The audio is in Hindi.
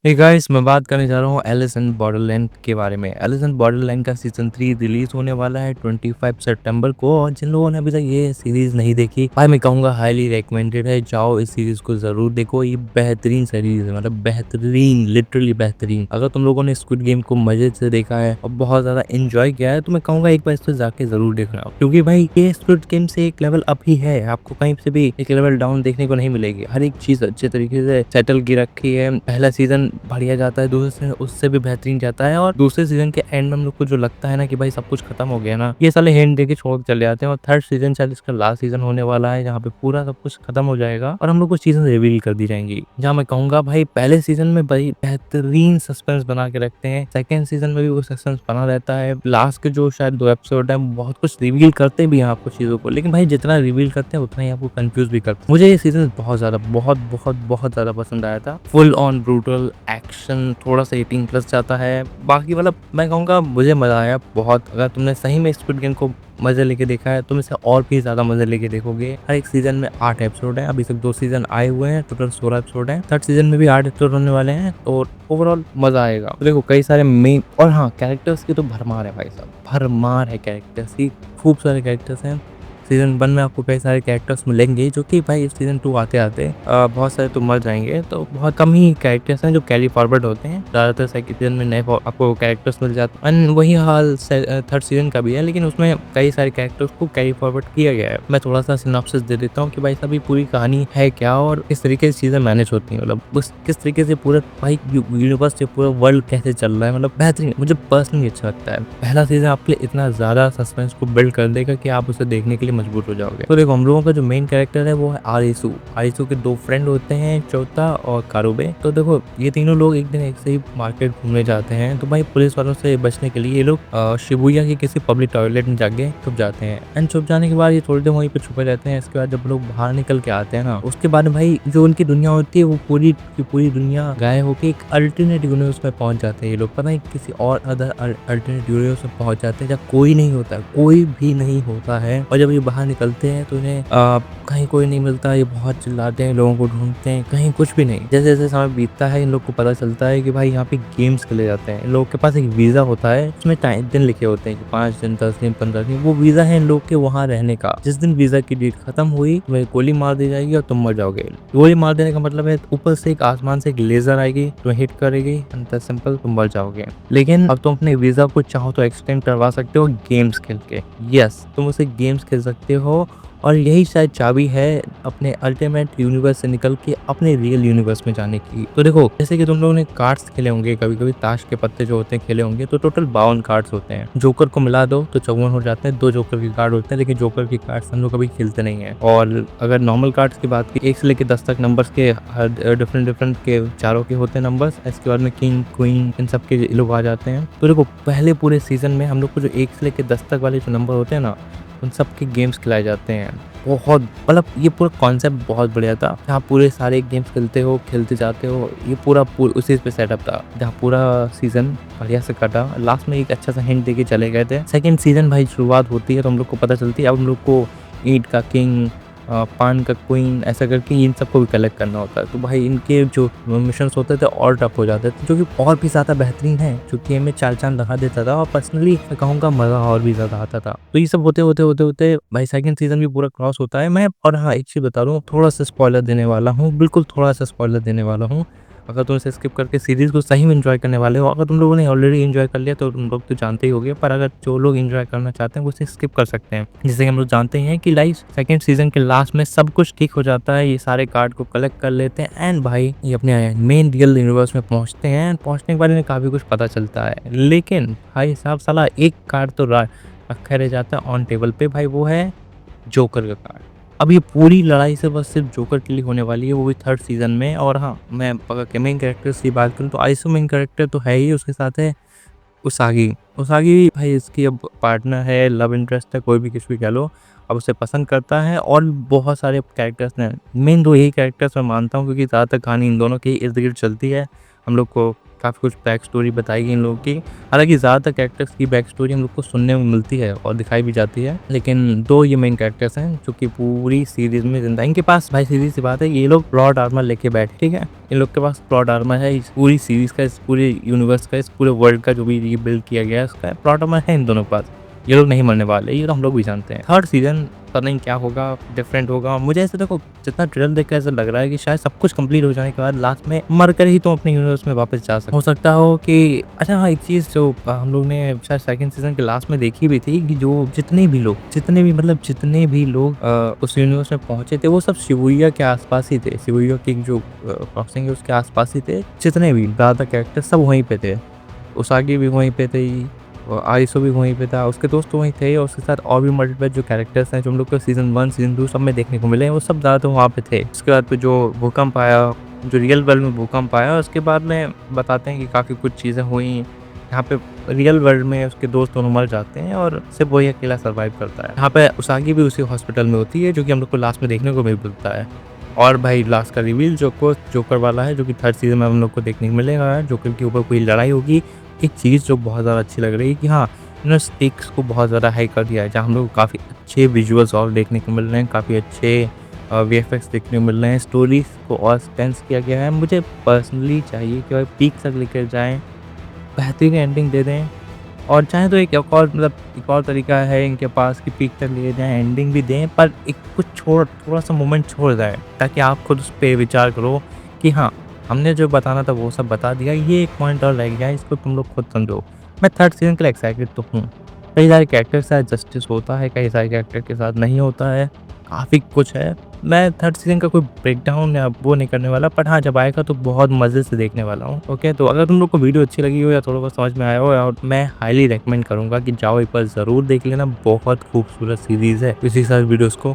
हे गाइस, मैं बात करने जा रहा हूँ एलिस इन बॉर्डरलैंड के बारे में। एलिस इन बॉर्डरलैंड का सीज़न 3 रिलीज़ होने वाला है 25 सितंबर को। और जिन लोगों ने अभी तक ये सीरीज़ नहीं देखी, भाई मैं कहूँगा हाईली रिकमेंडेड है। जाओ इस सीरीज़ को ज़रूर देखो। ये बेहतरीन सीरीज़ है, मतलब बेहतरीन, लिटरली बेहतरीन। अगर तुम लोगों ने स्क्विड गेम को मज़े से देखा है और बहुत ज़्यादा एन्जॉय किया है, तो मैं कहूँगा एक बार इसको जाके ज़रूर देखना। क्योंकि भाई ये स्क्विड गेम से एक लेवल अप ही है। आपको कहीं से भी एक लेवल डाउन देखने को नहीं मिलेगी। हर एक चीज़ अच्छे तरीके से सेटल की रखी है। पहला सीज़न बढ़िया जाता है, दूसरे सीजन उससे भी बेहतरीन जाता है। और दूसरे सीजन के एंड में हम लोग को जो लगता है ना कि भाई सब कुछ खत्म हो गया ना, ये साले हिंट देके छोड़ के चले जाते हैं। और थर्ड सीजन शायद इसका लास्ट सीजन होने वाला है, जहाँ पे पूरा सब कुछ खत्म हो जाएगा और हम लोग को चीजें रिवील कर दी जाएंगी। जहाँ मैं कहूंगा भाई पहले सीजन में भाई बेहतरीन सस्पेंस बना के रखते हैं, सेकंड सीजन में भी वो सस्पेंस बना रहता है। लास्ट के जो शायद 2 एपिसोड है बहुत कुछ रिवील करते भी हैं आपको चीजों को, लेकिन भाई जितना रिवील करते हैं उतना ही आपको कंफ्यूज भी करते हैं। मुझे ये सीजन बहुत ज्यादा बहुत ज्यादा पसंद आया था। फुल ऑन ब्रूटल एक्शन, थोड़ा सा 18+ जाता है। बाकी मतलब मैं कहूँगा मुझे मजा आया बहुत। अगर तुमने सही में स्क्विड गेम को मजे लेके देखा है, तुम इसे और भी ज्यादा मजे लेके देखोगे। हर एक सीजन में 8 एपिसोड है, अभी तक 2 सीजन आए हुए हैं, टोटल 16 एपिसोड है। थर्ड सीजन में भी 8 एपिसोड होने वाले हैं, तो ओवरऑल मजा आएगा। तो देखो कई सारे मेन और हाँ, कैरेक्टर्स की तो भरमार है भाई साहब, भरमार है कैरेक्टर्स की। खूब सारे कैरेक्टर्स हैं। सीजन 1 में आपको कई सारे कैरेक्टर्स मिलेंगे, जो कि भाई सीजन 2 आते आते बहुत सारे तो मर जाएंगे। तो बहुत कम ही कैरेक्टर्स हैं जो कैरी फॉरवर्ड होते हैं। ज़्यादातर सेकंड सीजन में नए आपको कैरेक्टर्स मिल जाते हैं। एंड वही हाल थर्ड सीजन का भी है, लेकिन उसमें कई सारे कैरेक्टर्स को कैरी फॉरवर्ड किया गया है। मैं थोड़ा सा सिनॉप्सिस दे देता हूँ कि भाई साहब ये पूरी कहानी है क्या और किस तरीके से चीज़ें मैनेज होती हैं, मतलब किस तरीके से पूरा भाई यूनिवर्स से पूरा वर्ल्ड कैसे चल रहा है। मतलब बेहतरीन, मुझे पर्सनली अच्छा लगता है। पहला सीजन आपके लिए इतना ज़्यादा सस्पेंस को बिल्ड कर देगा कि आप उसे देखने के लिए मजबूर हो जाओगे। तो देखो हम लोगों का जो मेन कैरेक्टर है वो है आरिसू। आरिसू के 2 फ्रेंड होते हैं, चौथा और कारुबे। तो देखो ये तीनों लोग एक दिन एक से ही मार्केट घूमने जाते हैं। तो भाई पुलिस वालों से बचने के लिए ये लोग शिबुया के किसी पब्लिक टॉयलेट में जाके छुप जाते हैं। एंड छुप जाने के बाद ये थोड़ी देर वहीं पे छुपे रहते हैं। इसके बाद जब लोग बाहर निकल के आते हैं ना, उसके बाद भाई जो उनकी दुनिया होती है वो पूरी की पूरी दुनिया गायब होकर एक अल्टरनेट यूनिवर्स में पहुंच जाते हैं। ये लोग पता नहीं किसी और अदर अल्टरनेट यूनिवर्स में पहुंच जाते हैं जहाँ कोई नहीं होता, कोई भी नहीं होता है। और जब ये बाहर निकलते हैं तो इन्हें कहीं कोई नहीं मिलता। ये बहुत चिल्लाते हैं, लोगों को ढूंढते हैं, कहीं कुछ भी नहीं। जैसे जैसे समय बीतता है इन लोग को पता चलता है कि भाई यहाँ पे गेम्स खेले जाते हैं। इन लोगों के पास एक वीजा होता है, उसमें टाइम दिन लिखे होते हैं कि 5 दिन, 10 दिन, 15 दिन। वो वीजा है इन लोग के वहाँ रहने का। जिस दिन वीजा की डेट खत्म हुई तुम्हें गोली मार दी जाएगी और तुम मर जाओगे। गोली मार देने का मतलब है ऊपर से एक आसमान से एक लेजर आएगी, तुम्हें हिट करेगी, सिंपल तुम मर जाओगे। लेकिन अब तुम अपने वीजा को चाहो तो एक्सटेंड करवा सकते हो गेम्स खेल के। यस, तुम उसे गेम्स खेल सकते हो। और यही शायद चाबी है अपने अल्टीमेट यूनिवर्स से निकल के अपने रियल यूनिवर्स में जाने की। तो देखो जैसे कि तुम लोगों ने कार्ड्स खेले होंगे, कभी कभी ताश के पत्ते जो होते हैं खेले होंगे, तो टोटल 52 कार्ड्स होते हैं। जोकर को मिला दो तो 54 हो जाते हैं। 2 जोकर के कार्ड होते हैं, लेकिन जोकर के कार्ड्स हम लोग कभी खेलते नहीं है। और अगर नॉर्मल कार्ड्स की बात की, 1 से लेकर 10 तक नंबर्स के डिफरेंट के चारों के होते हैं नंबर्स। इसके बाद में किंग, क्वीन, इन सब के लोग आ जाते हैं। तो देखो पहले पूरे सीजन में हम लोग को जो 1 से लेकर 10 तक वाले जो नंबर होते हैं ना, उन सब के गेम्स खिलाए जाते हैं। बहुत मतलब ये पूरा कॉन्सेप्ट बहुत बढ़िया था, जहाँ पूरे सारे गेम्स खेलते हो, खेलते जाते हो। ये पूरा उसी पे सेटअप था, जहाँ पूरा सीजन बढ़िया से कटा। लास्ट में एक अच्छा सा हिंट देके चले गए थे। सेकंड सीजन भाई शुरुआत होती है तो हम लोग को पता चलती है अब हम लोग को ईंट का किंग, पान का क्वीन, ऐसा करके इन सबको भी कलेक्ट करना होता है। तो भाई इनके जो मिशंस होते थे और टफ हो जाते थे, जो कि और भी ज़्यादा बेहतरीन है, जो कि हमें चाल चांद लगा देता था। और पर्सनली मैं कहूँगा मज़ा और भी ज़्यादा आता था। तो ये सब होते भाई सेकंड सीजन भी पूरा क्रॉस होता है। मैं और हाँ एक चीज़ बता दूँ, थोड़ा सा स्पॉइलर देने वाला हूँ, बिल्कुल थोड़ा सा स्पॉइलर देने वाला हूँ। अगर तुम इसे स्किप करके सीरीज़ को सही में एंजॉय करने वाले हो, अगर तुम लोगों ने ऑलरेडी एंजॉय कर लिया तो तुम लोग तो जानते ही होगे, पर अगर जो लोग एंजॉय करना चाहते हैं वो इसे स्किप कर सकते हैं। जैसे कि हम लोग जानते हैं कि लाइक सेकंड सीजन के लास्ट में सब कुछ ठीक हो जाता है। ये सारे कार्ड को कलेक्ट कर लेते हैं एंड भाई ये अपने मेन रियल यूनिवर्स में पहुंचते हैं। पहुंचने के बाद इन्हें काफ़ी कुछ पता चलता है, लेकिन भाई साहब साला एक कार्ड तो रखा रह जाता है ऑन टेबल पे। भाई वो है जोकर का कार्ड। अब ये पूरी लड़ाई से बस सिर्फ जोकर के लिए होने वाली है, वो भी थर्ड सीजन में। और हाँ, मैं अगर के मेन कैरेक्टर्स की बात करूँ तो आइसो मेन कैरेक्टर तो है ही, उसके साथ है उसागी। उसागी भाई इसकी अब पार्टनर है, लव इंटरेस्ट है, कोई भी किसी भी कह लो। अब उसे पसंद करता है और बहुत सारे कैरेक्टर्स हैं। मेन 2 यही कैरेक्टर्स मैं मानता हूँ, क्योंकि ज़्यादातर कहानी इन दोनों के इर्द गिर्द चलती है। हम लोग को काफ़ी कुछ बैक स्टोरी बताई गई इन लोगों की। हालाँकि ज़्यादातर कैरेक्टर्स की बैक स्टोरी हम लोग को सुनने में मिलती है और दिखाई भी जाती है, लेकिन 2 ये मेन कैरेक्टर्स हैं जो कि पूरी सीरीज़ में ज़िंदा हैं। इनके पास भाई सीधी-सी बात है, ये लोग प्लॉट आर्मर लेके बैठे, ठीक है? इन लोग के पास प्लॉट आर्मर है, इस पूरी सीरीज़ का, इस पूरे यूनिवर्स का, इस पूरे वर्ल्ड का जो भी रिबिल्ड किया गया है उसका प्लॉट आर्मर है इन दोनों के पास। ये लोग नहीं मरने वाले, ये तो हम लोग भी जानते हैं। थर्ड सीज़न पता नहीं क्या होगा, डिफरेंट होगा। मुझे ऐसा देखो, जितना ट्रेलर देख के ऐसा लग रहा है कि शायद सब कुछ कंप्लीट हो जाने के बाद लास्ट में मर कर ही तुम अपने यूनिवर्स में वापस जा सकते हो सकता हो कि अच्छा हाँ, एक चीज़ जो हम लोग ने शायद सेकंड सीज़न के लास्ट में देखी भी थी कि जो जितने भी लोग उस यूनिवर्स में पहुंचे थे वो सब शिबुया के आसपास ही थे। शिबुया की जो क्रॉसिंग है उसके आसपास ही थे। जितने भी ज़्यादा कैरेक्टर सब वहीं पे थे। उसागी भी वहीं पे थे और आइसो भी वहीं पे था, उसके दोस्त वहीं थे और उसके साथ और भी मल्टीपल जो कैरेक्टर्स हैं जो हम लोग को सीज़न 1, सीज़न 2 सब में देखने को मिले हैं, वो सब ज़्यादातर वहाँ पे थे। उसके बाद फिर जो भूकंप आया, जो रियल वर्ल्ड में भूकंप आया, उसके बाद में बताते हैं कि काफ़ी कुछ चीज़ें हुई। यहाँ पे रियल वर्ल्ड में उसके दोस्त दोनों मर जाते हैं और सिर्फ वही अकेला सर्वाइव करता है। यहाँ पे उसागी भी उसी हॉस्पिटल में होती है जो कि हम लोग को लास्ट में देखने को मिलता है। और भाई लास्ट का रिवील जोकर वाला है जो कि थर्ड सीज़न में हम लोग को देखने को मिलेगा। जोकर के ऊपर कोई लड़ाई होगी। एक चीज़ जो बहुत ज़्यादा अच्छी लग रही है कि हाँ, इन्होंने स्टेक्स को बहुत ज़्यादा हाई कर दिया है, जहाँ हम लोग को काफ़ी अच्छे विजुअल्स और देखने को मिल रहे हैं, काफ़ी अच्छे वीएफएक्स देखने को मिल रहे हैं, स्टोरीज़ को और स्पेंस किया गया है। मुझे पर्सनली चाहिए कि भाई पीक तक लेकर जाएँ, बेहतरीन एंडिंग दे दें और चाहे तो एक और तरीका है इनके पास कि पीक तक ले जाएँ, एंडिंग भी दें, पर एक कुछ थोड़ा-सा मोमेंट छोड़ जाएँ, ताकि आप खुद उस पे विचार करो कि हाँ, हमने जो बताना था वो सब बता दिया, ये एक पॉइंट और रह गया है, इसको तुम लोग खुद समझो। मैं थर्ड सीज़न के लिए एक्साइटेड तो हूँ। कई सारे कैरेक्टर के साथ जस्टिस होता है, कई सारे कैरेक्टर के साथ नहीं होता है, काफ़ी कुछ है। मैं थर्ड सीज़न का कोई ब्रेकडाउन या वो नहीं करने वाला, बट हाँ, जब आएगा तो बहुत मज़े से देखने वाला हूँ। ओके, तो अगर तुम लोग को वीडियो अच्छी लगी हो या थोड़ा बहुत समझ में आया हो, और मैं हाईली रिकमेंड करूँगा कि जाओ एक बार ज़रूर देख लेना, बहुत खूबसूरत सीरीज़ है। इसी सारे वीडियोज़ को